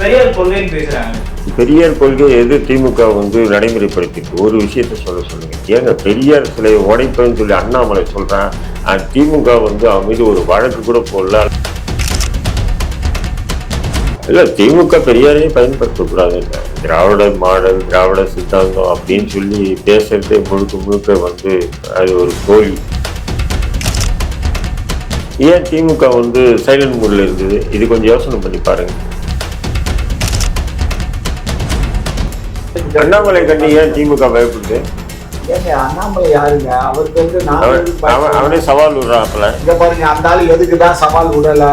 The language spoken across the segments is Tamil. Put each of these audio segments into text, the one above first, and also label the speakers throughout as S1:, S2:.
S1: பெரியார் கொள்கைன்னு பேசுறாங்க.
S2: பெரியார் கொள்கையை எது திமுக நடைமுறைப்படுத்திட்டு ஒரு விஷயத்த சொல்லுங்க. ஏங்க பெரியார் சிலையை உடைப்பேன்னு சொல்லி அண்ணாமலை சொல்றான். திமுக அவன் மீது ஒரு வழக்கு கூட போடல. இல்ல திமுக பெரியாரையே பயன்படுத்தக்கூடாது. திராவிட மாடல், திராவிட சித்தாந்தம் அப்படின்னு சொல்லி பேசுறதே முழுக்க அது ஒரு தோல்வி. ஏன் திமுக சைலண்ட் மூட்ல இருந்தது? இது கொஞ்சம் யோசனை பண்ணி பாருங்க. அண்ணாமலை கண்டி ஏன் திமுக பயப்படுது?
S3: அண்ணாமலை யாருங்க? அவருக்கு
S2: அவனே சவால் விடுறான்ல.
S3: இங்க பாருங்க, அந்த ஆளு எதுக்குதான் சவால் விடல?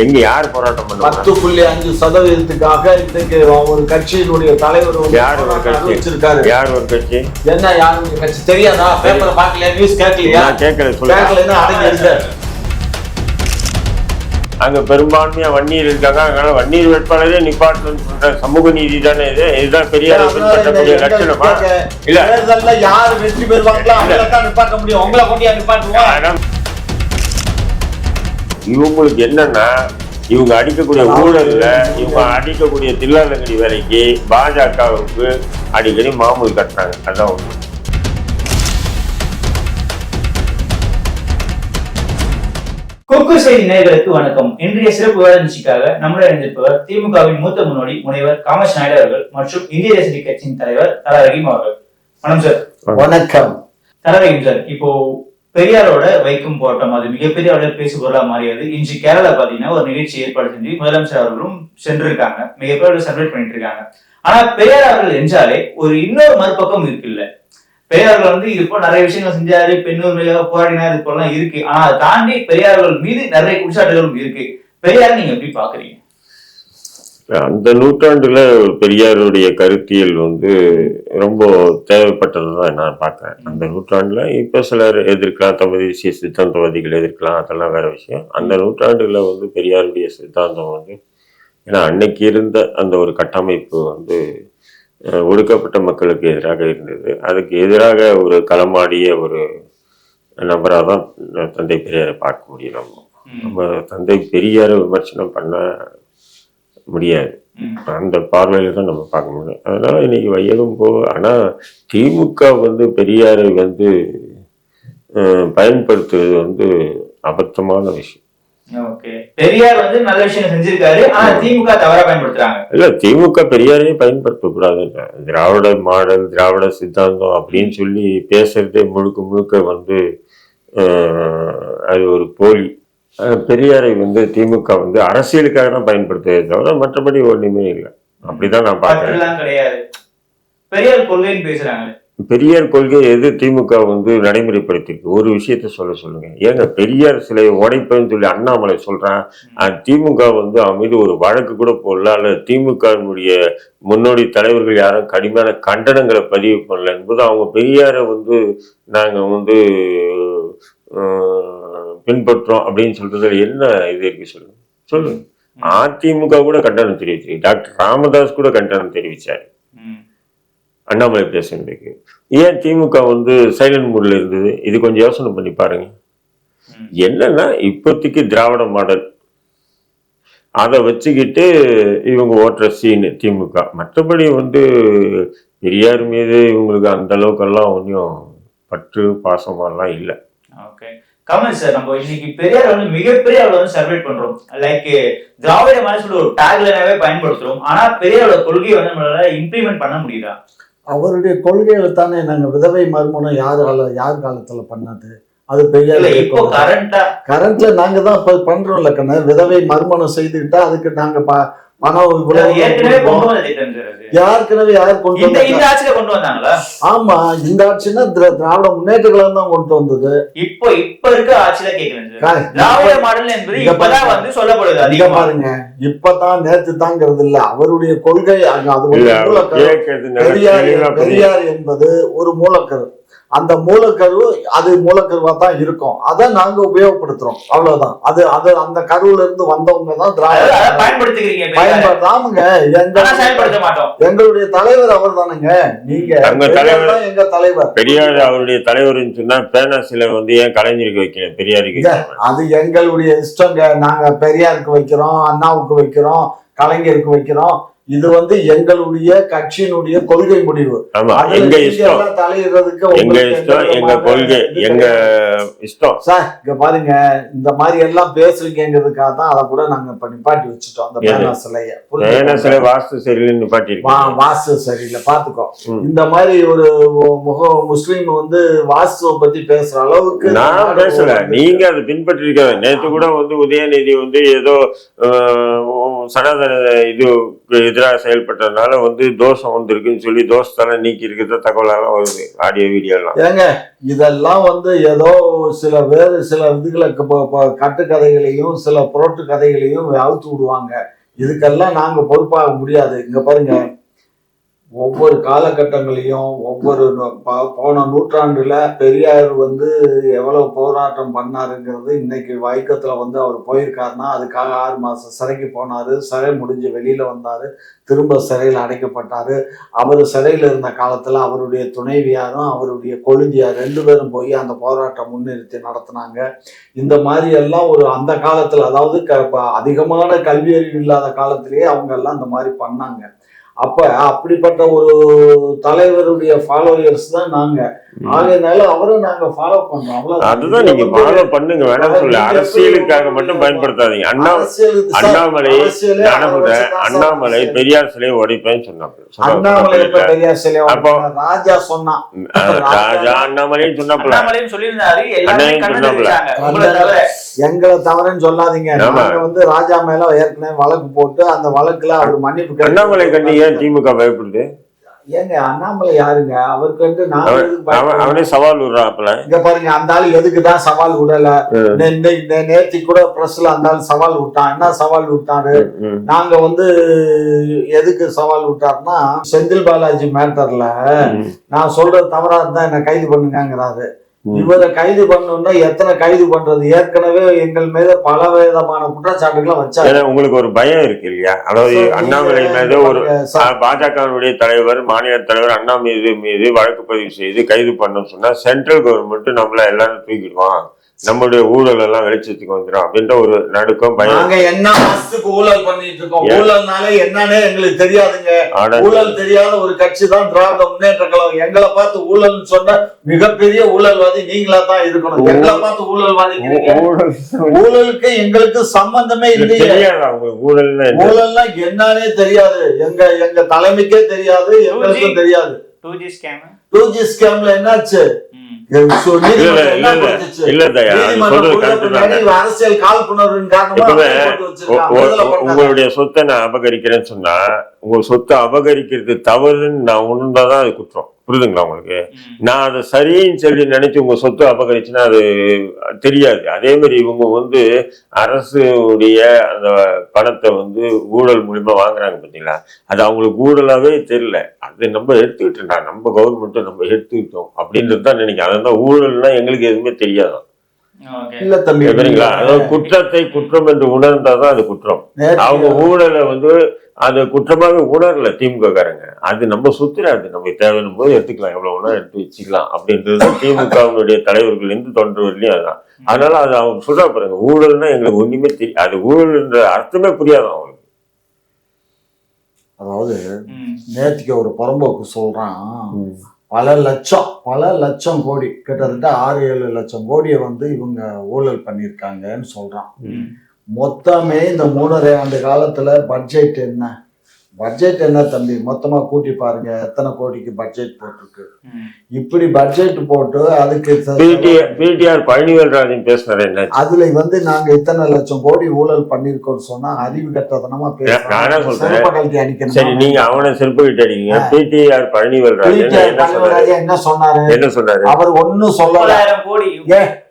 S2: எங்க யார் போராட்டம் பண்ண?
S3: 10.5% இன்னைக்கு ஒரு கட்சியினுடைய தலைவர்
S2: யார் ஒரு கட்சி
S3: என்ன யாருடைய கட்சி தெரியாதா? பேப்பரை பார்க்கலையா? நியூஸ் கேட்கலையா?
S2: கேட்கல சொல்லுங்க.
S3: அடங்கி இருக்க
S2: அங்க பெரும்பான்மையா வன்னியர் இருக்காங்க. அதனால வன்னியர் வேட்பாளரே நிப்பாட்டணும்னு சொல்ற சமூக நீதி தானே இது? இதுதான் பெரியார் பின்பற்றக்கூடிய லட்சணமா?
S3: இல்ல யார் வெற்றி பெறுவாங்களோ அவங்களை தான் நிப்பாட்ட முடியும். உங்களை கொண்டு நிப்பாட்டுவோம்.
S2: இவங்களுக்கு என்னன்னா, இவங்க அடிக்கக்கூடிய ஊழல்ல, இவங்க அடிக்கக்கூடிய தில்லாலங்கடி வேலைக்கு பாஜகவுக்கு அடிக்கடி மாமூல் கட்டுறாங்க. அதான் ஒண்ணு.
S1: குக்கு செய்தி நேயர்களுக்கு வணக்கம். இன்றைய சிறப்பு வேலை நிகழ்ச்சிக்காக நம்முடைய இணைந்திருப்பவர் திமுகவின் மூத்த முன்னோடி முனைவர் காமராஜ் நாயுடு அவர்கள் மற்றும் இந்திய தேசிய கட்சியின் தலைவர் தல ரஹீம் அவர்கள். வணக்கம் சார்.
S3: வணக்கம்
S1: தல ரஹீம் சார். இப்போ பெரியாரோட வைக்கும் போராட்டம் அது மிகப்பெரிய அளவில் பேசு பொருளா மாறியது. இன்று கேரளா பாத்தீங்கன்னா ஒரு நிகழ்ச்சி ஏற்பாடு செஞ்சு முதலமைச்சர் அவர்களும் சென்றிருக்காங்க. மிகப்பெரிய செலிப்ரேட் பண்ணிட்டு இருக்காங்க. ஆனா பெரியார் அவர்கள் என்றாலே ஒரு இன்னொரு மறுபக்கம் இருக்குல்ல. பெரியார்கள் இப்போ நிறைய விஷயங்கள் செஞ்சாரு, பெண்ணுரிமையாக போராடினார், இது போலாம் இருக்கு. ஆனா அதை தாண்டி பெரியார்கள் மீது நிறைய குற்றச்சாட்டுகளும் இருக்கு. பெரியார் நீங்க எப்படி பாக்குறீங்க?
S2: அந்த நூற்றாண்டுல பெரியாருடைய கருத்தியல் ரொம்ப தேவைப்பட்டதுதான் நான் பார்க்கிறேன். அந்த நூற்றாண்டுல இப்ப சிலர் எதிர்க்கலாம், தேசிய சித்தாந்தவாதிகள் எதிர்க்கலாம், அதெல்லாம் வேற விஷயம். அந்த நூற்றாண்டுல பெரியாருடைய சித்தாந்தம் ஏன்னா அன்னைக்கு இருந்த அந்த ஒரு கட்டமைப்பு ஒடுக்கப்பட்ட மக்களுக்கு எதிராக இருந்தது. அதுக்கு எதிராக ஒரு களமாடிய ஒரு நபராக தான் தந்தை பெரியாரை பார்க்க முடியும். நம்ம தந்தை பெரியாரை விமர்சனம் பண்ண முடியாது. அந்த பார்வையில தான் நம்ம பார்க்க முடியும். அதனால இன்னைக்கு வையகம் ஆனா திமுக பெரியாரை பயன்படுத்துவது அபத்தமான விஷயம்.
S1: பெரியார் நல்ல விஷயம் செஞ்சிருக்காரு. ஆனா திமுக தவறா பயன்படுத்துறாங்க. இல்ல
S2: திமுக பெரியாரையே பயன்படுத்தக்கூடாது. திராவிட மாடல், திராவிட சித்தாந்தம் அப்படின்னு சொல்லி பேசுறதே முழுக்க அது ஒரு போலி. பெரியாரை திமுக அரசியலுக்காக தான் பயன்படுத்துவதை தவிர மற்றபடி ஒண்ணுமே இல்லை. அப்படிதான் நான் பாக்குறேன்.
S1: கிடையாது. பெரியார் கொள்கைன்னு பேசுறாங்க.
S2: பெரியார் கொள்கையை எது திமுக நடைமுறைப்படுத்திருக்கு ஒரு விஷயத்த சொல்லுங்க. ஏங்க பெரியார் சிலையை உடைப்பேன்னு சொல்லி அண்ணாமலை சொல்றான். திமுக அவன் மீது ஒரு வழக்கு கூட போடல. அல்ல திமுகவினுடைய முன்னோடி தலைவர்கள் யாரும் கடுமையான கண்டனங்களை பதிவு பண்ணல என்பது அவங்க பெரியாரை நாங்க பின்பற்றோம் அப்படின்னு சொல்றதுல என்ன இது இருக்கு சொல்லுங்க. அதிமுக கூட கண்டனம் தெரிவிச்சு, டாக்டர் ராமதாஸ் கூட கண்டனம் தெரிவிச்சாரு அண்ணாமலை பேசுறதுக்கு. ஏன் திமுக சைலண்ட் மூட்ல இருந்தது? இது கொஞ்சம் யோசனை பண்ணி பாருங்க. என்னன்னா இப்போதைக்கு திராவிட மாடல் அதை வச்சுக்கிட்டு இவங்க ஓட்டுற சீனு திமுக. மற்றபடி பெரியார் மீது இவங்களுக்கு அந்த அளவுக்கெல்லாம் ஒன்றும் பற்று பாசமெல்லாம் இல்லை.
S1: கமல் சார், நம்ம இன்னைக்கு பெரியார் மிகப்பெரிய அளவு செலிப்ரேட் பண்றோம். லைக் திராவிட மாடல் ஒரு டேக்லைனாவே பயன்படுத்துறோம். ஆனா பெரியாரோட கொள்கையை நம்மளால இம்ப்ளிமெண்ட் பண்ண முடியுதா?
S3: அவருடைய கொள்கைகளை தானே நாங்க விதவை மறுமணம் யார் காலத்துல பண்ணது? அது பெரியார்.
S1: இப்போ
S3: கரண்ட்ல நாங்க தான் பண்றோம்ல கண்ணு. விதவை மறுமணம் செய்துக்கிட்டா அதுக்கு நாங்க பணம் ஏற்கனவே யார் கொண்டு
S1: வந்தாங்களா?
S3: ஆமா, இந்த ஆட்சினா திராவிட முன்னேற்ற கழகம் தான் கொண்டு வந்தது.
S1: இப்போ இருக்க ஆட்சியில கேக்குறேன். திராவிட மாடல் என்பது இப்பதான் சொல்லப்படுது.
S3: பாருங்க, இப்பதான் நேற்று தாங்கிறது இல்ல. அவருடைய கொள்கை அது பெரியார் என்பது ஒரு மூலக்கரு. அந்த மூலக்கரு அது மூலக்கருவா தான் இருக்கும். அதை நாங்க உபயோகப்படுத்துறோம், அவ்வளவுதான். அது அது அந்த கருவுல இருந்து வந்தவங்க தான் திராவிட பயன்படுத்தாமுங்க.
S1: செயல்படுத்த மாட்டோம்.
S3: எங்களுடைய தலைவர் அவர் தானுங்க. நீங்க எங்க தலைவர்
S2: பெரியார் அவருடைய தலைவர்னு சொன்னா பேனா சிலை வந்து ஏன் கலைஞருக்கு வைக்கணும், பெரியாருக்கு?
S3: அது எங்களுடைய இஷ்டங்க. நாங்க பெரியாருக்கு வைக்கிறோம், அண்ணாவுக்கு வைக்கிறோம், கலைஞருக்கு வைக்கிறோம். இது வந்து எங்களுடைய கட்சியினுடைய கொள்கை முடிவு.
S2: எங்க இஷ்டம்,
S3: தலையிடுறதுக்கு
S2: எங்க இஷ்டம், எங்க கொள்கை, எங்க இஷ்டம்.
S3: சார் இங்க பாருங்க, இந்த மாதிரி எல்லாம் பேசுறீங்கிறதுக்காக தான் அதை கூட நாங்க நிப்பாட்டி வச்சுட்டோம். அந்த பேனா சிலைய
S2: பேனா சிலை வாஸ்து சரியில்லை நிப்பாட்டி இருக்கோம்.
S3: வாஸ்து சரியில்லை பாத்துக்கோ. இந்த மாதிரி ஒரு முஸ்லீம் வந்து வாஸ்துவை பத்தி பேசுற அளவுக்கு
S2: நான் பேசல, நீங்க அதை பின்பற்றி இருக்க. நேற்று கூட வந்து உதயநிதி வந்து ஏதோ சனாதன இது எதிராக செயல்பட்டதுனால வந்து தோஷம் வந்திருக்குன்னு சொல்லி தோஷத்தால நீக்கி இருக்கிற தகவலாம் வருது, ஆடியோ வீடியோலாம்.
S3: ஏங்க இதெல்லாம் வந்து ஏதோ சில வேறு சில இதுகளை கட்டுக்கதைகளையும் சில புரட்டு கதைகளையும் அவுத்து விடுவாங்க. இதுக்கெல்லாம் நாங்க பொறுப்பாக முடியாது. இங்க பாருங்க, ஒவ்வொரு காலகட்டங்களையும் ஒவ்வொரு போன நூற்றாண்டுல பெரியார் வந்து எவ்வளவு போராட்டம் பண்ணாருங்கிறது இன்னைக்கு வைக்கத்துல வந்து அவர் போயிருக்காருன்னா அதுக்காக 6 மாசம் சிறைக்கு போனாரு. சிறை முடிஞ்சு வெளியில வந்தாரு, திரும்ப சிறையில் அடைக்கப்பட்டாரு. அவர் சிறையில் இருந்த காலத்துல அவருடைய துணைவியாரும் அவருடைய கொழுந்தியார் 2 பேரும் போய் அந்த போராட்டம் முன்னிறுத்தி நடத்தினாங்க. இந்த மாதிரி எல்லாம் ஒரு அந்த காலத்துல, அதாவது அதிகமான கல்வி அறிவு இல்லாத காலத்திலேயே அவங்க எல்லாம் இந்த மாதிரி பண்ணாங்க. அப்ப அப்படிப்பட்ட ஒரு தலைவருடைய ஃபாலோயர்ஸ் தான் நாங்க. ஆகையினால அவரும் நாங்க ஃபாலோ பண்றோம்.
S2: அதுதான் நீங்க ஃபாலோ பண்ணுங்க, வேணாம் சொல்ல. அரசியலுக்காக மட்டும் பயன்படுத்தாதீங்க. அண்ணாமலை பெரியார் சிலையை உடைப்பேன்னு சொன்னாங்க.
S3: அண்ணாமலை பெரியார் சிலையை ராஜா சொன்னான்.
S2: ராஜா அண்ணாமலையும் சொன்னாப்ல,
S3: எங்களை தவறுன்னு சொல்லாதீங்க. நாங்க வந்து ராஜா மேல ஏற்கனவே வழக்கு போட்டு அந்த வழக்குல அவர் மன்னிப்பு.
S2: அண்ணாமலை கண்டி ஏன் திமுக பயப்படுது?
S3: ஏங்க அண்ணாமலை யாருங்க? அவருக்கு வந்து
S2: அவனே சவால் விடுறாப்புல.
S3: இங்க பாருங்க, அந்த ஆளு எதுக்குதான் சவால் விடல? நேத்தி கூட பிரஸ்ல அந்த ஆளு சவால் விட்டான். என்ன சவால் விட்டாரு? நாங்க வந்து எதுக்கு சவால் விட்டாருன்னா, செந்தில் பாலாஜி மேட்டர்ல நான் சொல்றது தவறா இருந்தா என்ன கைது பண்ணுங்கிறாரு. இவரை கைது பண்ணணும்னா எத்தனை கைது பண்றது? ஏற்கனவே எங்கள் மீது பல விதமான குற்றச்சாட்டுகளை வச்சாங்க.
S2: உங்களுக்கு ஒரு பயம் இருக்கு இல்லையா? அதாவது அண்ணாமலை மீது ஒரு பாஜகவுடைய தலைவர், மாநில தலைவர் அண்ணாமலை மீது வழக்கு பதிவு செய்து கைது பண்ணணும்னு சொன்னா சென்ட்ரல் கவர்மெண்ட் நம்மள எல்லாரும் தூக்கிடுவான், நம்மளுடைய ஊழல் எல்லாம் வெளிச்சத்துக்கு வந்துடும் அப்படின்ற ஒரு நடுக்கம் பயம்.
S3: நாங்க என்ன மாசத்துக்கு ஊழல் பண்ணிட்டு இருக்கோம்? ஊழல்னாலே என்னன்னே எங்களுக்கு தெரியாதுங்க. ஊழல் தெரியாத ஒரு கட்சி தான் திராவிட முன்னேற்ற கழகம். எங்களை பார்த்து ஊழல் சொன்ன மிகப்பெரிய ஊழல்வாதி நீங்களா தான் இருக்கணும். எங்களை பார்த்து ஊழல்வாதி, ஊழலுக்கு எங்களுக்கு சம்பந்தமே இல்லையே. ஊழல்னா என்னன்னே தெரியாது, எங்க தலைமைக்கே தெரியாது, எங்களுக்கும் தெரியாது. 2G ஸ்கேம்ல என்னாச்சு? அரசியல் காழ்ப்புணர்வின் காரணமா
S2: உங்களுடைய சொத்தை நான் அபகரிக்கிறேன்னு சொன்னா, உங்க சொத்தை அபகரிக்கிறது தவறுன்னு நான் உணர்ந்தாதான் அது குற்றம். புரியுதுங்களா உங்களுக்கு? நான் அதை சரின்னு சொல்லி நினைச்சு உங்க சொத்து அபகரிச்சுன்னா அது தெரியாது. அதே மாதிரி இவங்க வந்து அரசுடைய அந்த பணத்தை வந்து ஊழல் மூலியமா வாங்குறாங்க பார்த்தீங்களா, அது அவங்களுக்கு ஊழலாவே தெரியல. அது நம்ம எடுத்துக்கிட்டோம்டா, நம்ம கவர்மெண்ட்டும் நம்ம எடுத்துக்கிட்டோம் அப்படின்றது தான் நினைக்கிறேன். அதான் ஊழல்னா எங்களுக்கு எதுவுமே தெரியாதான்.
S3: இல்ல தம்பி,
S2: சரிங்களா? அதாவது குற்றத்தை குற்றம் என்று உணர்ந்தாதான் அது குற்றம். அவங்க ஊழலை வந்து அது குற்றமாக உணரல திமுக காரங்க. அது நம்ம சுத்துறாது, நம்ம தேவையான போது எடுத்துக்கலாம், எவ்வளவு வேணா எடுத்து வச்சுக்கலாம் அப்படின்றது திமுகவுடைய தலைவர்கள் இருந்து தொண்டர்களையும் அதுதான். அதனால அது அவங்க சொல்றா பாருங்க, ஊழல்னா எங்களுக்கு ஒண்ணுமே தெரியும், அது ஊழல்ன்ற அர்த்தமே புரியாது அவங்களுக்கு.
S3: அதாவது நேற்றுக்கு ஒரு புறம்போக்கு சொல்றான், பல லட்சம் கோடி, கிட்டத்தட்ட 6-7 லட்சம் கோடியை வந்து இவங்க ஊழல் பண்ணியிருக்காங்கன்னு சொல்றான். மொத்தமே இந்த 3.5 ஆண்டு காலத்துல பட்ஜெட் என்ன தம்பி? மொத்தமா கூட்டி பாருங்க எத்தனை கோடிக்கு பட்ஜெட் போட்டிருக்கு. இப்படி பட்ஜெட் போட்டு அதுக்கு
S2: பிடிஆர் பழனிவேல்ராஜன் பேசுறாரு.
S3: அதுல வந்து நாங்க இத்தனை லட்சம் கோடி ஊழல் பண்ணிருக்கோம்னு சொன்னா அறிவு கட்டதனமா
S2: பேசுறேன். சரி, நீங்க அவனை செருப்பு கிட்ட அடிக்கீங்க. பிடிஆர் பழனிவேல்ராஜன் என்ன சொன்னாரு?
S3: அவர் ஒன்னும் சொல்லல.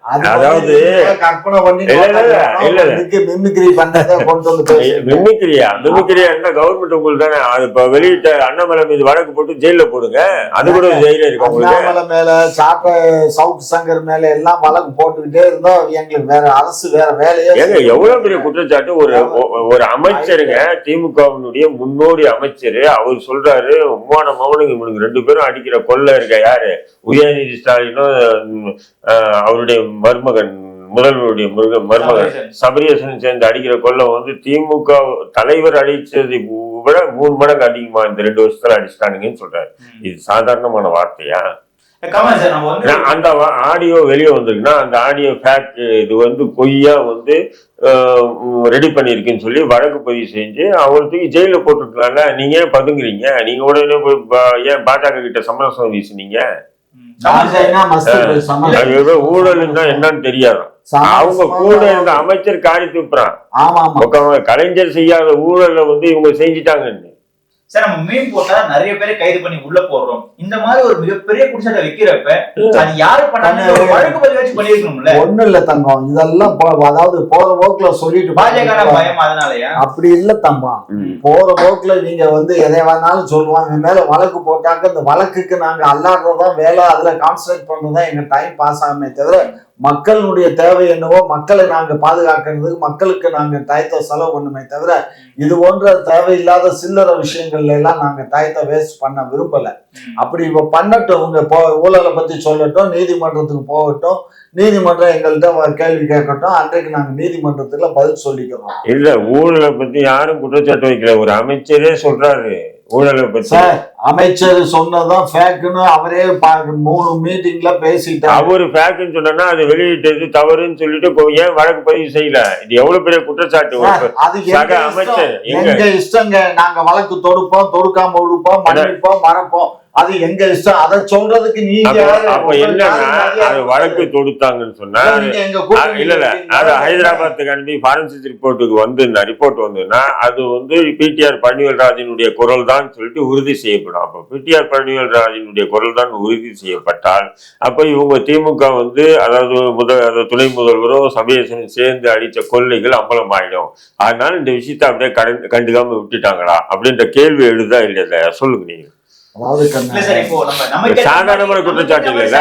S2: அதாவது
S3: கற்பனை பண்ணி மிமிக்ரி பண்ணதை கொண்டு வந்து
S2: மிமிக்கிரியா என்ன கவர்மெண்ட் உங்களுக்கு தானே. அது இப்ப வெளியிட்ட அண்ணாமலை மீது வழக்கு போட்டு ஜெயில போடுங்க, அது கூட ஜெயில இருக்கு.
S3: அண்ணாமலை மேல சவுத் சங்கர் மேல எல்லாம் வழக்கு போட்டுக்கிட்டே இருந்தோம். எங்களுக்கு வேற அரசு வேற வேலையே.
S2: ஏங்க எவ்வளவு பெரிய குற்றச்சாட்டு. ஒரு அமைச்சருங்க, திமுகவினுடைய முன்னோடி அமைச்சர், அவர் சொல்றாரு உம்மான மௌனுங்க இவனுக்கு 2 பேரும் அடிக்கிற கொள்ள இருக்க யாரு, உதயநிதி ஸ்டாலினும் அவருடைய மருமகன் முதல்வருடைய மருமகன் சபரீசன் சேர்ந்து அடிக்கிற கொள்ள வந்து திமுக தலைவர் அடிச்சதை விட 3 மடங்கு அதிகமா இந்த 2 வருஷத்துல அடிச்சிட்டானுங்கன்னு சொல்றாரு. இது சாதாரணமான வார்த்தையா? அந்த ஆடியோ வெளியே வந்திருக்குன்னா அந்த ஆடியோ ஃபேக்ட் இது வந்து பொய்யா வந்து ரெடி பண்ணிருக்குன்னு சொல்லி வழக்கு பதிவு செஞ்சு அவங்களுக்கு ஜெயில போட்டுருக்கலாம்ல. நீங்க ஏன் பதுங்குறீங்க? நீங்க உடனே ஏன் பாஜக கிட்ட சமரசம் வீசுனீங்க? ஊழல்னா என்னன்னு தெரியாது. அவங்க கூட இருந்த அமைச்சர் காரி துப்புறான். கலைஞர் செய்யாத ஊழல வந்து இவங்க செஞ்சுட்டாங்கன்னு.
S1: சார் நம்ம மீன் போட்டா நிறைய பேரை கைது பண்ணி உள்ள போடுறோம். இந்த மாதிரி ஒரு மிகப்பெரிய குற்றச்சாட்டை வைக்கிறப்ப அது யாரு பண்ணாங்க? வழக்கு பதிவு வச்சு பண்ணிருக்கணும்ல.
S3: ஒண்ணு இல்ல தங்கம், இதெல்லாம் அதாவது போற போக்குல சொல்லிட்டு
S1: பாஜக பயம் அதனாலயா?
S3: அப்படி இல்ல தங்கம், போற போக்குல நீங்க வந்து எதை வேணாலும் சொல்லுவாங்க. மேல வழக்கு போட்டாக்க இந்த வழக்குக்கு நாங்க அல்லாடுறதுதான் வேலை, அதுல கான்சன்ட்ரேட் பண்றதுதான் எங்க டைம் பாஸ் ஆகுமே தவிர மக்களுடைய தேவை என்னவோ மக்களை நாங்க பாதுகாக்கிறதுக்கு மக்களுக்கு நாங்க டயத்தை செலவு பண்ணுமே தவிர இது போன்ற தேவையில்லாத சில்லறை விஷயங்கள்ல எல்லாம் நாங்க டயத்தை வேஸ்ட் பண்ண விரும்பல. அப்படி இப்ப பண்ணட்டும், உங்க ஊழலை பத்தி சொல்லட்டும், நீதிமன்றத்துக்கு போகட்டும், நீதிமன்றம் எங்கள்கிட்ட கேள்வி கேட்கட்டும், அன்றைக்கு நாங்க நீதிமன்றத்துல பதில் சொல்லிக்கிறோம்.
S2: இல்ல ஊழலை பத்தி யாரும் குற்றச்சாட்டு வைக்கல, ஒரு அமைச்சரே சொல்றாரு ஊழலை பத்தி.
S3: அமைச்சர் சொன்னதான் ஃபேக்ட்னு அவரே 3 மீட்டிங்ல பேசிட்டாரு.
S2: அவரு ஃபேக்ட்னு சொன்னா அது வெளியிட்டது தவறுன்னு சொல்லிட்டு ஏன் வழக்கு பதிவு செய்யல? இது எவ்வளவு பெரிய குற்றச்சாட்டு.
S3: சக அமைச்சர் எங்க இஷ்டங்க, நாங்க வழக்கு தொடுப்போம், தொடுக்காம விடுப்போம், மன்னிப்போம், மறப்போம், அது எங்க இஷ்டம். அதை சொல்றதுக்கு நீங்க
S2: அப்ப என்னன்னா அது வழக்கு தொடுத்தாங்கன்னு சொன்னா இல்ல அது ஹைதராபாத்துக்கு அனுப்பி ஃபாரன்சிக் ரிப்போர்ட்டுக்கு வந்து ரிப்போர்ட் வந்துன்னா அது வந்து பிடிஆர் பழனிவேல்ராஜனுடைய குரல் தான் சொல்லிட்டு உறுதி செய்யப்படும். அப்ப பிடிஆர் பழனிவேல்ராஜனுடைய குரல் தான் உறுதி செய்யப்பட்டால் அப்ப இவங்க திமுக வந்து அதாவது துணை முதல்வரும் சபேசனும் சேர்ந்து அடிச்ச கொள்ளைகள் அம்பலம் ஆயிடும். அதனால இந்த விஷயத்த அப்படியே கண்டுக்காம விட்டுட்டாங்களா அப்படின்ற கேள்வி எழுதா இல்லையா? சொல்லுங்க நீங்க. சாதாரணமான குற்றச்சாட்டு இல்ல.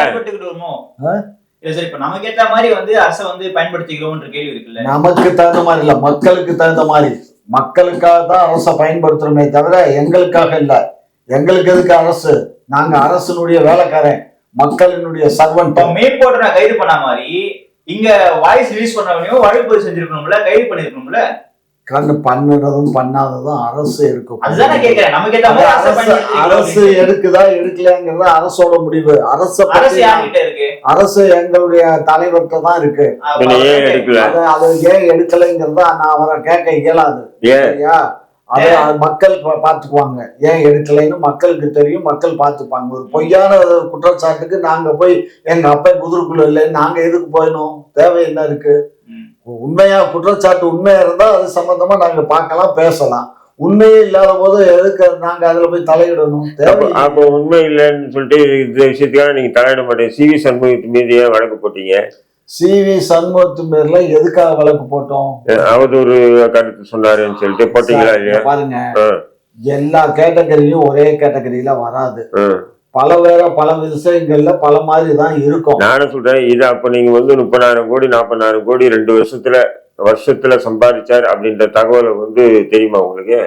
S1: நமக்கு ஏத்த மாதிரி வந்து அரசை வந்து பயன்படுத்திக்கிறோம்ன்ற கேள்வி இருக்குல்ல.
S3: நமக்கு தகுந்த மாதிரி இல்ல, மக்களுக்கு தகுந்த மாதிரி. மக்களுக்காக தான் அரசை பயன்படுத்துறோமே தவிர எங்களுக்காக இல்ல. எங்களுக்கு எதுக்கு அரசு? நாங்க அரசனுடைய வேலைக்காரன், மக்களினுடைய சர்வன்ட்.
S1: மேல் போட்டு நான் கைது பண்ண மாதிரி இங்க வாய்ஸ் ரிலீஸ் பண்ணவனையும் வழக்கு பதிவு செஞ்சிருக்கணும்ல, கைது பண்ணிருக்கணும்ல.
S3: கண்ணு பண்ணதும் பண்ணாததும் அரசு இருக்கும்.
S1: அரசு
S3: எடுக்குதா எடுக்கலங்கிறது அரசோட முடிவு. அரசு எங்களுடைய தலைவர்கிட்ட தான் இருக்கு. அது ஏன் எடுக்கலைங்கிறத நான் அவரை கேட்க இயலாது. அது மக்கள் பாத்துக்குவாங்க. ஏன் எடுக்கலைன்னு மக்களுக்கு தெரியும், மக்கள் பாத்துப்பாங்க. ஒரு பொய்யான குற்றச்சாட்டுக்கு நாங்க போய் எங்க அப்பா குதிரைக்குள்ள இல்லைன்னு நாங்க எதுக்கு போயணும்? தேவை என்ன இருக்கு? உண்மையா குற்றச்சாட்டு உண்மையா இருந்தா அது சம்பந்தமா நாங்க பார்க்கலாம், பேசலாம். உண்மையே இல்லாத போது எதுக்கு நாங்க அதுல போய் தலையிடணும்?
S2: அப்ப உண்மை இல்லைன்னு சொல்லிட்டு இந்த விஷயத்துக்காக நீங்க தலையிட மாட்டீங்க. சிவி சண்முகத்து மீது ஏன் வழக்கு போட்டீங்க?
S3: சிவி சண்முகத்து பேர்ல எதுக்காக வழக்கு போட்டோம்?
S2: அவர் ஒரு கருத்து சொன்னாருன்னு சொல்லிட்டு போட்டீங்களா?
S3: பாருங்க, எல்லா கேட்டகரியும் ஒரே கேட்டகரியில வராது. பல விஷயங்கள்ல பல மாதிரி தான் இருக்கும்.
S2: நானும் சொல்றேன், இது அப்ப நீங்க வந்து 30,000 கோடி 40,000 கோடி 2 வருஷத்துல சம்பாதிச்சார் அப்படின்ற தகவலை வந்து தெரியுமா உங்களுக்கு?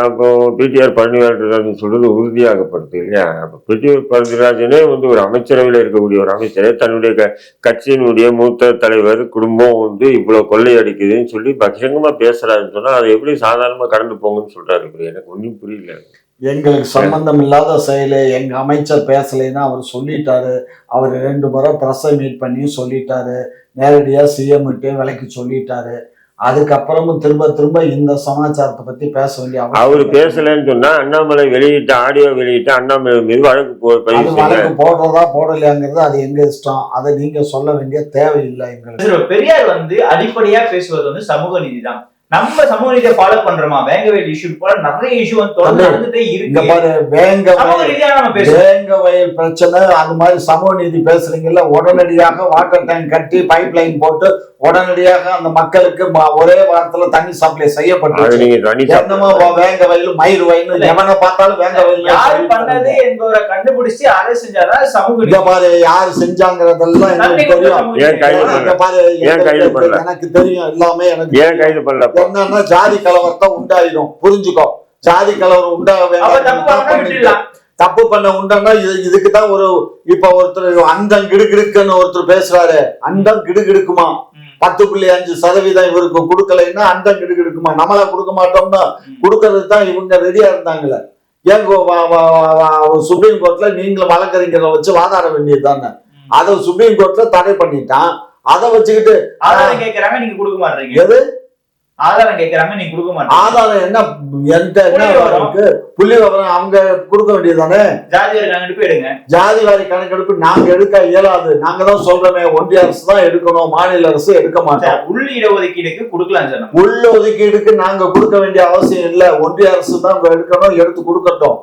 S2: அப்போ பிடிஆர் பழனிவேல்ராஜன் சொல்றது உறுதியாகப்படுது இல்லையா? அப்ப பிடிஆர் பழனிராஜனே வந்து ஒரு அமைச்சரவையில் இருக்கக்கூடிய ஒரு அமைச்சரே தன்னுடைய கட்சியினுடைய மூத்த தலைவர் குடும்பம் வந்து இவ்வளவு கொள்ளை அடிக்குதுன்னு சொல்லி பகிரங்கமா பேசுறாருன்னு சொன்னா அதை எப்படி சாதாரணமா கடந்து போங்கன்னு சொல்றாரு? எனக்கு ஒன்றும் புரியல.
S3: எங்களுக்கு சம்பந்தம் இல்லாத செயலை எங்க அமைச்சர் பேசலைன்னா அவர் சொல்லிட்டாரு. அவர் 2 முறை பிரஸை மீட் பண்ணி சொல்லிட்டாரு. நேரடியா சிஎம் கிட்டே விலைக்கு சொல்லிட்டாரு. அதுக்கப்புறமும் திரும்ப இந்த சமாச்சாரத்தை பத்தி பேச வேண்டிய
S2: அவரு பேசலன்னு சொன்னா அண்ணாமலை வெளியிட்ட ஆடியோ வெளியிட்ட அண்ணாமலை மீது வழக்கு
S3: போடுறதா போடலையாங்கிறது அது எங்க இஷ்டம். அதை நீங்க சொல்ல வேண்டிய தேவையில்லை. எங்களுக்கு
S1: பெரியார் வந்து அடிப்படையா பேசுவது வந்து சமூக நீதி தான். நம்ம சமூக நீதியை ஃபாலோ பண்றோமா? வேங்கவேல் இஷ்யூ போல நிறைய இஷ்யூ வந்து தொடர்ந்து நடந்துட்டே
S3: இங்க
S1: இருக்கு.
S3: பாரு,
S1: சமூக ரீதியா நம்ம பேசுறோம்.
S3: வேங்கவயல் பிரச்சனை அது மாதிரி சமூக நீதி பேசுறீங்கல்ல, உடனடியாக வாட்டர் டேங்க் கட்டி பைப் லைன் போட்டு உடனடியாக அந்த மக்களுக்கு ஒரே வாரத்துல தண்ணி சப்ளை செய்யப்பட்டு என்னமோ வேங்கவயல் மயிர் வயல் எவனை பார்த்தாலும் வேங்கவயல்
S1: யாரு பண்ணது என்பவரை கண்டுபிடிச்சு அதை செஞ்சாதான் சமூக
S3: இங்க பாரு, யாரு செஞ்சாங்கிறதெல்லாம் எனக்கு தெரியும். இங்க பாரு, எனக்கு தெரியும் எல்லாமே. எனக்கு என்னன்னா ஜாதி கலவரத்தை உண்டாயிடும், புரிஞ்சுக்கோ. ஜாதி கலவரம் உண்டாக தப்பு பண்ண உண்டானா இதுக்குதான் ஒரு இப்ப ஒருத்தர் அண்டம் கிடுகிடுக்குன்னு ஒருத்தர் பேசுறாரு. அண்டம் கிடுகிடுக்குமா? 10.5% இவருக்கு கொடுக்கலைன்னா அண்டம் கிடுகிடுக்குமா? நம்மளா கொடுக்க மாட்டோம்னா கொடுக்கறதுக்கு தான் இவங்க ரெடியா இருந்தாங்களே. ஏன் சுப்ரீம் கோர்ட்ல நீங்களும் வழக்கறிஞரை வச்சு வாதாட வேண்டியது தானே. அதை சுப்ரீம் கோர்ட்ல தடை பண்ணிட்டான். அதை வச்சுக்கிட்டு
S1: ஆதாரம் கேட்கறாங்க, நீங்க கொடுக்க மாட்டீங்க.
S3: எது
S1: ஆதாரம் கேட்கறாங்க, நீங்க கொடுக்க மாட்டீங்க.
S3: ஆதாரம் என்ன என்கிட்ட என்ன இருக்கு? புள்ளி விவரம் அவங்க கொடுக்க வேண்டியதுதானே.
S1: ஜாதி வாரி கணக்கெடுப்பு எடுங்க.
S3: ஜாதி வாரி கணக்கெடுப்பு நாங்க எடுக்க இயலாது. நாங்க தான் சொல்றோமே, ஒன்றிய அரசு தான் எடுக்கணும், மாநில அரசு எடுக்க மாட்டோம்.
S1: உள் இடஒதுக்கீடுக்கு கொடுக்கலாம் சார்.
S3: உள்ள ஒதுக்கீடுக்கு நாங்க கொடுக்க வேண்டிய அவசியம் இல்ல. ஒன்றிய அரசு தான் எடுக்கணும், எடுத்து கொடுக்கட்டும்.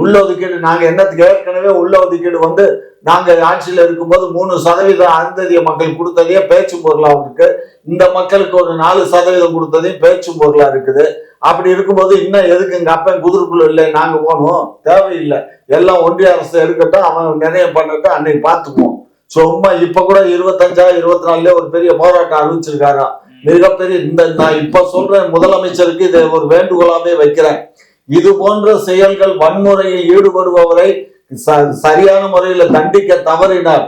S3: உள்ள ஒதுக்கீடு நாங்க என்னத்துக்கு ஏற்கனவே உள்ள ஒதுக்கீடு வந்து நாங்க ஆட்சியில இருக்கும்போது 3% அருந்ததிய மக்கள் கொடுத்ததே பேச்சு பொருளா இருக்கு. இந்த மக்களுக்கு ஒரு 4% கொடுத்ததையும் பேச்சு பொருளா இருக்குது. அப்படி இருக்கும்போது இன்னும் எதுக்கு எங்க அப்பன் குதிரைக்குள்ள இல்லை நாங்க போகணும்? தேவையில்லை. எல்லாம் ஒன்றிய அரசு எடுக்கட்டும், அவன் நிர்ணயம் பண்ணட்டும், அன்னைக்கு பார்த்துக்குவோம். சும்மா இப்ப கூட 25-24 ஒரு பெரிய போராட்டம் அறிவிச்சிருக்காரா. மிகப்பெரிய இந்த நான் இப்ப சொல்றேன், முதலமைச்சருக்கு இதை ஒரு வேண்டுகோளாவே வைக்கிறேன். இது போன்ற செயல்கள் வன்முறையில் ஈடுபடுபவரை சரியான முறையில தண்டிக்க தவறினார்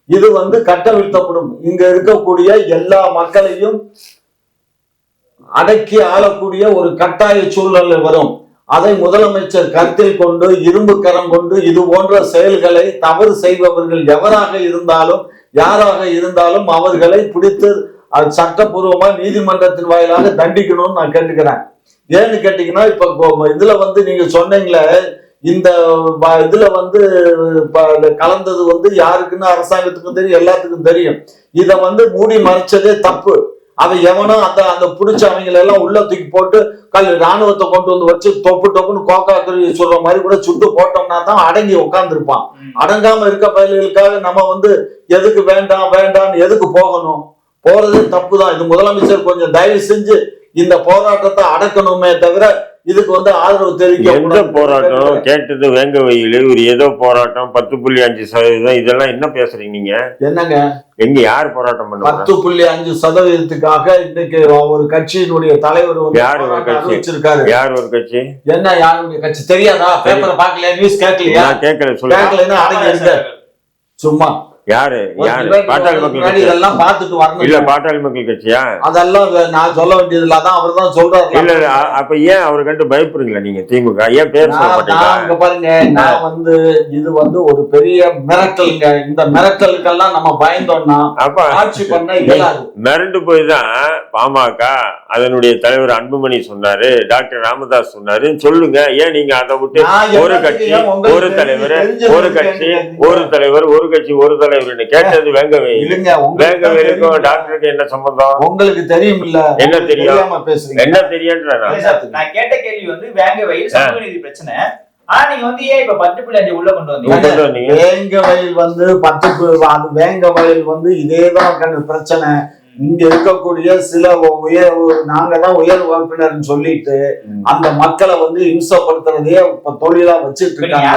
S3: இது வந்து கட்டவிழ்த்தப்படும். இங்க இருக்கக்கூடிய எல்லா மக்களையும் அடக்கி ஆளக்கூடிய ஒரு கட்டாய சூழ்நிலை வரும். அதை முதலமைச்சர் கருத்தில் கொண்டு இரும்பு கரம் கொண்டு இது போன்ற செயல்களை தவறு செய்பவர்கள் எவராக இருந்தாலும் யாராக இருந்தாலும் அவர்களை பிடித்து சட்டப்பூர்வமா நீதிமன்றத்தின் வாயிலாக தண்டிக்கணும்னு நான் கேட்டுக்கிறேன். ஏன்னு கேட்டீங்கன்னா, இப்ப இதுல வந்து நீங்க சொன்னீங்களே, இந்த இதுல வந்து கலந்தது வந்து யாருக்குன்னு அரசாங்கத்துக்கும் தெரியும், எல்லாத்துக்கும் தெரியும். இத வந்து மூடி மறைச்சதே தப்பு. அதை எவனோ அந்த பிடிச்ச அவங்களை எல்லாம் உள்ள தூக்கி போட்டு ராணுவத்தை கொண்டு வந்து வச்சு தொப்புன்னு கோக்கா கருவி சொல்ற மாதிரி கூட சுட்டு போட்டோம்னா தான் அடங்கி உட்கார்ந்துருப்பான். அடங்காம இருக்க பயிர்களுக்காக நம்ம வந்து எதுக்கு வேண்டாம்னு எதுக்கு போகணும்? போறதே தப்பு தான். இது முதலமைச்சர் கொஞ்சம் தயவு செஞ்சு இந்த போராட்டத்தை அடக்கணுமே தவிர இதுக்கு வந்து ஆதரவு தெரிவிக்க.
S2: எந்த போராட்டம் கேட்டது வேங்கவயல் ஒரு ஏதோ போராட்டம் 10.5% இதெல்லாம் என்ன பேசுறீங்க நீங்க?
S3: என்னங்க
S2: எங்க யார் போராட்டம் பண்ண?
S3: 10.5%க்காக இன்னைக்கு ஒரு கட்சியினுடைய தலைவர்
S2: யார் ஒரு கட்சி? யார் ஒரு கட்சி?
S3: என்ன யாருடைய கட்சி தெரியாதா? பேப்பரை பார்க்கல, நியூஸ் கேட்கலையா?
S2: கேட்கல சொல்லுங்க.
S3: அடங்கி இருக்க சும்மா
S2: யாரு பாட்டாளி மக்கள் கட்சி?
S3: இதெல்லாம் பார்த்துட்டு வரணும்.
S2: இல்ல பாட்டாளி மக்கள் கட்சியா?
S3: அதெல்லாம் நான் சொல்ல வேண்டியதுல தான் அவர் தான் சொல்றாரு.
S2: இல்ல அப்ப ஏன் அவரை கண்டு பயப்படுறீங்களா நீங்க? திமுக ஏன் பேர் சொல்ல மாட்டீங்க?
S3: பாருங்க, நான் வந்து இது வந்து ஒரு பெரிய மிரட்டலுங்க. இந்த மிரட்டலுக்கெல்லாம் நம்ம பயந்தோம்னா அப்ப ஆட்சி பண்ண இயலாது.
S2: மிரண்டு போய் தான் பாமக அதனுடைய தலைவர் அன்புமணி சொன்னாரு, டாக்டர் ராமதாஸ் சொன்னாரு. சொல்லுங்க, ஏன் நீங்க அதை விட்டு ஒரு கட்சி ஒரு தலைவர் ஒரு கட்சி ஒரு தலைவர் ஒரு கட்சி ஒரு தலைவர் கேட்டது வேங்கவயல். வேங்கவயலுக்கும் டாக்டருக்கு என்ன சம்பந்தம்?
S3: உங்களுக்கு தெரியும் இல்ல? என்ன தெரியும்?
S2: என்ன தெரியும்?
S1: நான் கேட்ட கேள்வி வந்து வேங்கவயல் சமூக நீதி பிரச்சனை. நீங்க வந்து ஏன் இப்ப 10.5 உள்ள கொண்டு வந்தீங்க?
S3: வேங்கவயல் வந்து 10 வேங்கவயல் வந்து இதேதான் பிரச்சனை. இங்க இருக்கக்கூடிய சில நாங்க தான் உயர் வகுப்பினர்னு சொல்லிட்டு அந்த மக்களை வந்து இம்சப்படுத்துறதையே தொழிலா வச்சுட்டு இருக்காங்க.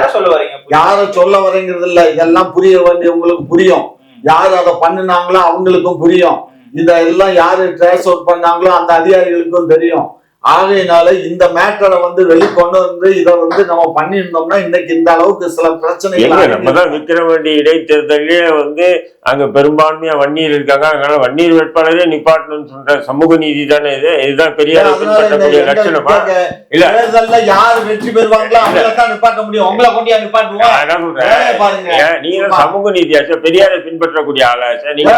S3: யார சொல்ல வரீங்கிறது இல்ல, இதெல்லாம் புரிய வேண்டிய உங்களுக்கு புரியும். யாரு அதை பண்ணினாங்களோ அவங்களுக்கும் புரியும். இதெல்லாம் யாரு டிரான்ஸ்போர்ட் பண்ணாங்களோ அந்த அதிகாரிகளுக்கும் தெரியும். ஆகையினால இந்த மேட்டரை வந்து வெளிக்கொண்டு வந்து இதை வந்து நம்ம பண்ணியிருந்தோம்னா இன்னைக்கு இந்த அளவுக்கு சில பிரச்சனைகள்.
S2: நம்ம தான் விக்கிரவாண்டி இடைத்தேர்தலே வந்து அங்க பெரும்பான்மையா வன்னியர் இருக்காங்க. அதனால வன்னியர் வேட்பாளரே நிப்பாட்டணும்னு சொல்ற சமூக நீதி தானே இது? இதுதான் பெரியார் பின்பற்றக்கூடிய லட்சணமா? இல்ல தேர்தல்ல யாரு வெற்றி பெறுவாங்களோ அவங்களை தான் நிப்பாட்ட முடியும். உங்களை கொண்டு நிப்பாட்டுவோம் பாருங்க. நீங்க சமூக நீதியாச்சா பெரியாரை பின்பற்றக்கூடிய ஆளாச்சா? நீங்க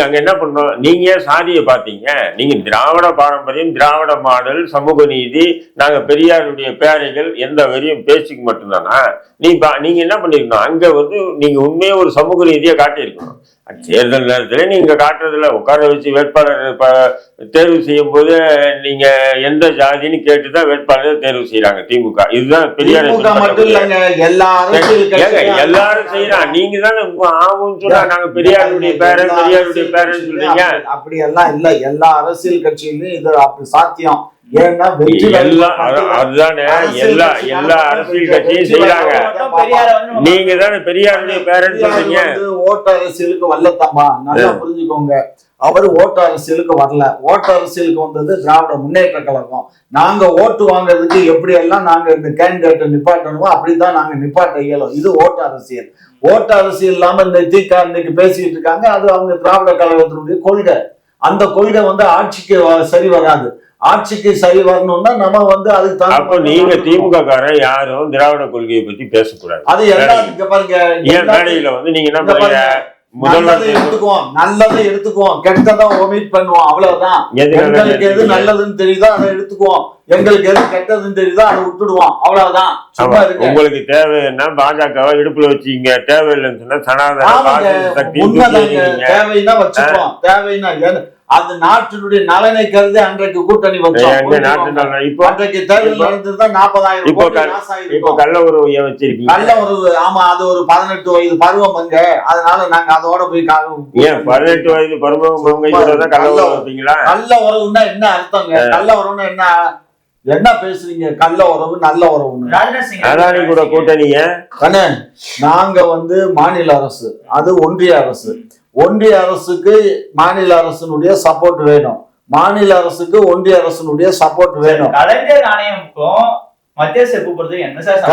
S2: அங்க என்ன பண்ணணும்? நீங்க சாதியை பார்த்தீங்க. நீங்க திராவிட பாரம்பரியம், திராவிட மாடல், சமூக நீதி, நாங்க பெரியாருடைய பேரைகள் எந்த வரையும் பேச்சுக்கு மட்டும்தானா? நீங்க என்ன பண்ணிருக்கணும்? அங்க வந்து நீங்க உண்மையே ஒரு சமூக நீதியை காட்டியிருக்கணும். தேர்தல் நேரத்துல நீங்க காட்டுறதுல உட்கார வச்சு வேட்பாளர் தேர்வு செய்யும் போது நீங்க எந்த ஜாதின்னு கேட்டுதான் வேட்பாளர் தேர்வு செய்யறாங்க திமுக. இதுதான் பெரியார்
S3: மட்டும் இல்லைங்க, எல்லா அரசியல்
S2: எல்லாரும் செய்யறாங்க. நீங்க தானே ஆகும்னு சொன்னா நாங்க பெரியாருடைய பேரன் சொல்றீங்க.
S3: அப்படி எல்லாம் இல்ல, எல்லா அரசியல் கட்சியிலும் இது அப்படி சாத்தியம். ஏன்னா
S2: அதுதானே எல்லா அரசியல் கட்சியும் செய்யறாங்க. நீங்க தானே பெரியாருடைய பேரன் சொல்றீங்க.
S3: ஓட்டு அரசியலுக்கு வரலத்தம்மா, நல்லா புரிஞ்சுக்கோங்க. அவரு ஓட்டு அரசியலுக்கு வரல. ஓட்டு அரசியலுக்கு வந்தது திராவிட முன்னேற்ற கழகம். நாங்க ஓட்டு வாங்குறதுக்கு எப்படி எல்லாம் நாங்க இந்த கேண்டிடேட்டை நிப்பாட்டணுமோ அப்படிதான் நாங்க நிப்பாட்ட இயலும். இது ஓட்டு அரசியல். ஓட்டு அரசியல் இல்லாம இந்த திக இன்னைக்கு பேசிட்டு இருக்காங்க. அது அவங்க திராவிட கழகத்தினுடைய கொள்கை. அந்த கொள்கை ஆட்சிக்கு சரி வராது. ஆட்சிக்கு சரி வரணும்னா நம்ம அதுக்கு
S2: அப்ப நீங்க திமுக காரன் யாரும் திராவிட கொள்கையை பத்தி பேசக்கூடாது.
S3: அது எல்லாம் பாருங்க,
S2: ஏன் மேடையில நீங்க என்ன பண்ணுங்க,
S3: நல்லதை எடுத்துக்குவோம், கெட்டதை ஒமிட் பண்ணுவோம், அவ்வளவுதான். எங்களுக்கு எது நல்லதுன்னு தெரியுதோ அதை எடுத்துக்குவோம், எங்களுக்கு எது கெட்டதுன்னு தெரியுதோ அதை விட்டுடுவோம், அவ்வளவுதான்.
S2: உங்களுக்கு தேவைன்னா பாஜகவை இடுப்புல வச்சுங்க, தேவையில்லைன்னு சொன்னா சனாதன
S3: தேவைன்னா வச்சுக்குவோம், தேவைன்னா அந்த நாட்டினுடைய நலனை கருதி அன்றைக்கு கூட்டணி வச்சோம். அன்றைக்கு தேர்தல் நடந்திருந்தா 40,000
S2: இப்போ கள்ள உறவு வச்சிருக்கீங்க.
S3: கள்ள உறவு, ஆமா, அது ஒரு 18 வயது பருவம் அங்க. அதனால நாங்க அதோட போய்
S2: 18 வயது பருவம் கள்ள உறவு வைப்பீங்களா?
S3: கள்ள உறவுன்னா என்ன அர்த்தங்க? கள்ள உறவுன்னா என்ன பேசுறீங்க? கள்ள உறவு நல்ல உறவு
S2: அதானி கூட கூட்டணிங்க.
S3: நாங்க மாநில அரசு, அது ஒன்றிய அரசு. ஒன்றிய அரசுக்கு மாநில அரசினுடைய சப்போர்ட் வேணும், மாநில அரசுக்கு ஒன்றிய அரசினுடைய சப்போர்ட் வேணும்.
S1: கலைஞர் ஆணையமுக்கும் மத்திய அரசு கூப்பிடுறது என்ன சார்?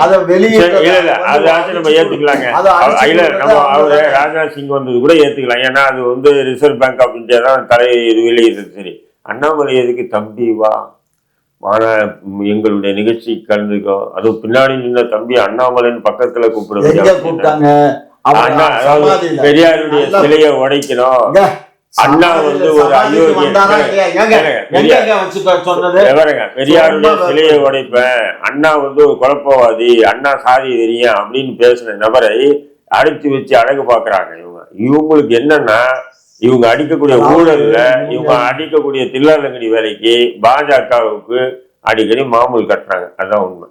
S3: அதை வெளியே
S2: நம்ம ஏத்துக்கலாங்க. அவரு ராஜ்நாத் சிங் வந்தது கூட ஏத்துக்கலாம். ஏன்னா அது ரிசர்வ் பேங்க் ஆஃப் இந்தியா தான் தலை வெளியிடுறது. சரி, அண்ணாமலை எதுக்கு தம்பி வா எங்களுடைய நிகழ்ச்சி கலந்துக்கோ, அது பின்னாடி நின்ற தம்பி அண்ணாமலைன்னு பக்கத்துல கூப்பிடுவாங்க. பெரியாருடைய சிலையை உடைக்கணும். அண்ணா ஒரு பெரியாருடைய சிலையை உடைப்பேன், அண்ணா ஒரு குழப்பவாதி, அண்ணா சாதி தெரியும் அப்படின்னு பேசின நபரை அடைச்சு வச்சு அழகு பாக்குறாங்க. இவங்களுக்கு என்னன்னா, இவங்க அடிக்கக்கூடிய ஊழல்ல, இவங்க அடிக்கக்கூடிய தில்லாலங்கடி வேலைக்கு பாஜகவுக்கு அடிக்கடி மாமூல் கட்டுறாங்க. அதான் உண்மை.